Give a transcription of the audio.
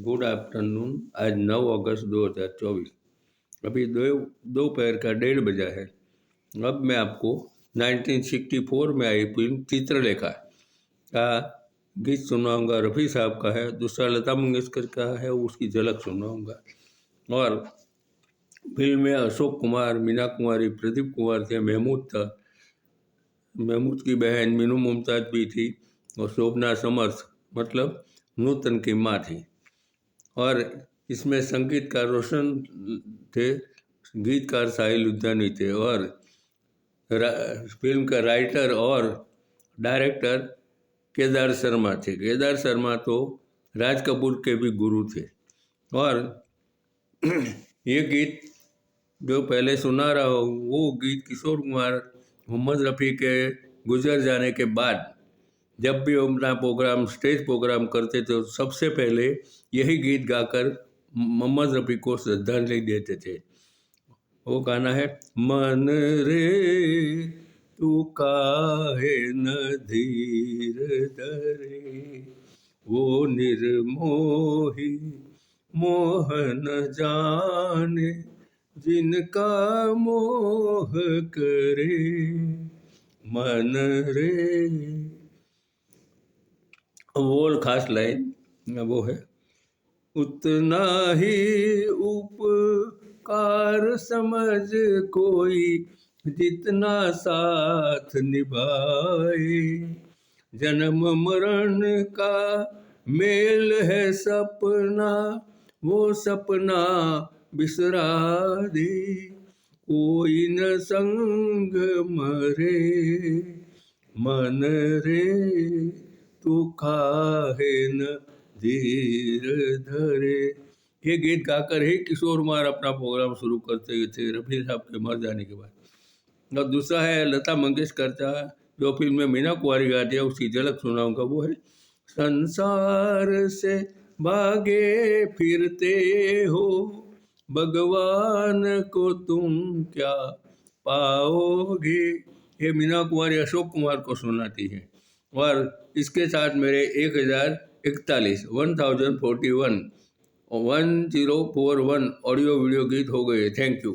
Good afternoon. आज 9 अगस्त 2024। अभी दोपहर का 1:30 बजा है। अब मैं आपको 1964 में आई फिल्म चित्रलेखा का गीत सुनाऊंगा। रफ़ी साहब का है, दूसरा लता मंगेशकर का है, उसकी झलक सुनाऊंगा। और फिल्म में अशोक कुमार, मीना कुमारी, प्रदीप कुमार थे, महमूद था, महमूद की बहन मीनू मुमताज भी थी, और शोभना समर्थ मतलब नूतन की माँ थी। और इसमें संगीतकार रोशन थे, गीतकार साहिल लुधियानी थे, और फिल्म का राइटर और डायरेक्टर केदार शर्मा थे। केदार शर्मा तो राज कपूर के भी गुरु थे। और ये गीत जो पहले सुना रहा हूँ, वो गीत किशोर कुमार मोहम्मद रफ़ी के गुजर जाने के बाद जब भी हम अपना प्रोग्राम, स्टेज प्रोग्राम करते थे, तो सबसे पहले यही गीत गाकर मोहम्मद रफ़ी को श्रद्धांजलि देते थे। वो गाना है, मन रे तू काहे न धीर धरे, वो निर्मोही मोह न जाने, जिनका मोह करे, मन रे। वो खास लाइन वो है, उतना ही उपकार समझ कोई जितना साथ निभाए, जन्म मरण का मेल है सपना, वो सपना बिसरा दे, कोई न संग मरे, मन रे तू काहे न धीर धरे। ये गीत गाकर ही किशोर कुमार अपना प्रोग्राम शुरू करते थे, रफ़ी साहब के मर जाने के बाद। और दूसरा है लता मंगेशकर का, जो फिल्म में मीना कुमारी गाती है, उसकी झलक सुनाऊंगा। वो है, संसार से भागे फिरते हो, भगवान को तुम क्या पाओगे। ये मीना कुमारी अशोक कुमार को सुनाती है। और इसके साथ मेरे 1041 ऑडियो वीडियो गीत हो गए। Thank you.